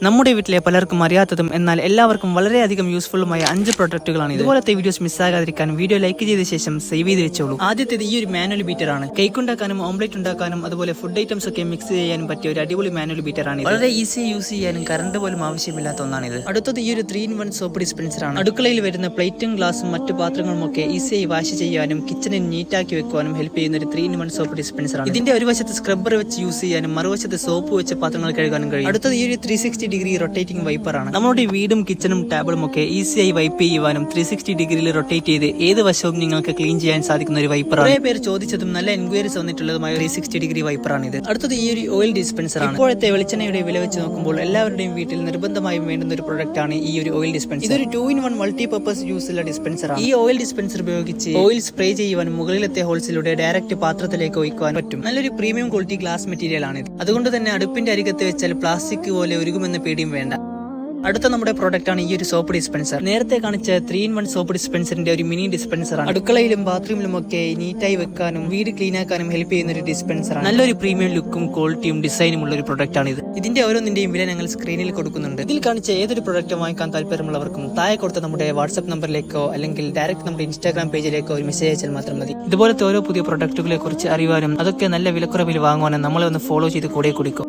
നമ്മുടെ വീട്ടിലെ പലർക്കും അറിയാത്തതും എന്നാൽ എല്ലാവർക്കും വളരെയധികം യൂസ്ഫുള്ളുമായ 5 പ്രൊഡക്റ്റുകളാണ്. ഇതുപോലത്തെ വീഡിയോസ് മിസ്സാകാതിരിക്കാൻ വീഡിയോ ലൈക്ക് ചെയ്ത ശേഷം സേവ് ചെയ്ത് വെച്ചോളൂ. ആദ്യത്തേത് ഈ ഒരു മാനുവൽ ബീറ്റർ ആണ്. കേക്ക് ഉണ്ടാക്കാനും ഓംലെറ്റ് ഉണ്ടാക്കാനും അതുപോലെ ഫുഡ് ഐറ്റംസ് ഒക്കെ മിക്സ് ചെയ്യാനും പറ്റിയ ഒരു അടിപൊളി മാനുവൽ ബീറ്റർ ആണ്. വളരെ ഈസി യൂസ് ചെയ്യാനും കറണ്ട് പോലും ആവശ്യമില്ലാത്ത ഒന്നാണിത്. അടുത്തത് ഈ ഒരു 3-in-1 സോപ്പ് ഡിസ്പെൻസർ ആണ്. അടുക്കളയിൽ വരുന്ന പ്ലേറ്റും ഗ്ലാസും മറ്റു പാത്രങ്ങളും ഒക്കെ ഈസിയായി വാഷ് ചെയ്യാനും കിച്ചണിൽ നീറ്റാക്കി വെക്കാനും ഹെൽപ്പ് ചെയ്യുന്ന ഒരു 3-in-1 സോപ്പ് ഡിസ്പെൻസർ ആണ്. ഇതിന്റെ ഒരു വശത്ത് സ്ക്രബ്ബർ വെച്ച് യൂസ് ചെയ്യാനും മറുവശത്ത് സോപ്പ് വെച്ച് പാത്രങ്ങൾ കഴുകാനും കഴിയും. അടുത്തത് ഈ ഒരു 360-degree റൊട്ടേറ്റിംഗ് വൈപ്പർ ആണ്. നമ്മുടെ വീടും കിച്ചണും ടേബിളും ഒക്കെ ഈസിയായി വൈപ്പ് ചെയ്യുവാനും 360 ഡിഗ്രിയിൽ റൊട്ടേറ്റ് ചെയ്ത് ഏത് വശവും നിങ്ങൾക്ക് ക്ലീൻ ചെയ്യാൻ സാധിക്കുന്ന ഒരു വൈപ്പർ ആണ്. കുറേ പേര് ചോദിച്ചതും നല്ല എൻക്വയറീസ് വന്നിട്ടുള്ളതുമായ 360-degree വൈപ്പർ ആണ് ഇത്. അടുത്തത് ഈ ഒരു ഓയിൽ ഡിസ്പെൻസർ ആണ്. ഇപ്പോഴത്തെ വെളിച്ചെണ്ണയുടെ വില വെച്ച് നോക്കുമ്പോൾ എല്ലാവരുടെയും വീട്ടിൽ നിർബന്ധമായും വേണ്ടുന്ന ഒരു പ്രൊഡക്റ്റ് ആണ് ഈ ഒരു ഓയിൽ ഡിസ്പെൻസർ. ഇതൊരു 2-in-1 മൾട്ടിപർപ്പസ് യൂസ് ഉള്ള ഡിസ്പെൻസർ ആണ്. ഈ ഓയിൽ ഡിസ്പെൻസർ ഉപയോഗിച്ച് ഓയിൽ സ്പ്രേ ചെയ്യുവാനും മുകളിലത്തെ ഹോൾസിലൂടെ ഡയറക്റ്റ് പാത്രത്തിലേക്ക് ഒഴിക്കുവാൻ പറ്റും. നല്ലൊരു പ്രീമിയം ക്വാളിറ്റി ഗ്ലാസ് മെറ്റീരിയൽ ആണ് ഇത്. അതുകൊണ്ട് തന്നെ അടുപ്പിന്റെ അരികത്ത് വെച്ചാൽ പ്ലാസ്റ്റിക് പോലെ ഉരുകുമെന്ന പേടിയും വേണ്ട. അടുത്ത നമ്മുടെ പ്രോഡക്റ്റ് ആണ് ഈ ഒരു സോപ്പ് ഡിസ്പെൻസർ. നേരത്തെ കാണിച്ച 3-in-1 സോപ്പ് ഡിസ്പെൻസറിന്റെ ഒരു മിനി ഡിസ്പെൻസർ ആണ്. അടുക്കളയിലും ബാത്റൂമിലും ഒക്കെ നീറ്റായി വെക്കാനും വീട് ക്ലീൻ ആക്കാനും ഹെൽപ്പ് ചെയ്യുന്ന ഒരു ഡിസ്പെൻസർ ആണ്. നല്ലൊരു പ്രീമിയം ലുക്കും ക്വാളിറ്റിയും ഡിസൈനും ഉള്ള ഒരു പ്രോഡക്റ്റ് ആണ് ഇത്. ഇതിന്റെ ഓരോന്നിന്റെയും വില ഞങ്ങൾ സ്ക്രീനിൽ കൊടുക്കുന്നുണ്ട്. ഇതിൽ കാണിച്ച ഏതൊരു പ്രോഡക്റ്റ് വാങ്ങിക്കാൻ താല്പര്യമുള്ളവർക്കും താഴെ കൊടുത്ത നമ്മുടെ വാട്സ്ആപ്പ് നമ്പറിലേക്കോ അല്ലെങ്കിൽ ഡയറക്റ്റ് നമ്മുടെ ഇൻസ്റ്റാഗ്രാം പേജിലേക്കോ ഒരു മെസ്സേജ് അയച്ചാൽ മാത്രം മതി. ഇതുപോലത്തെ ഓരോ പുതിയ പ്രൊഡക്റ്റുകളെ കുറിച്ച് അറിയുവാനും അതൊക്കെ നല്ല വിലക്കുറവിൽ വാങ്ങുവാനും നമ്മളെ ഒന്ന് ഫോളോ ചെയ്ത് കൂടെ കുടിക്കും.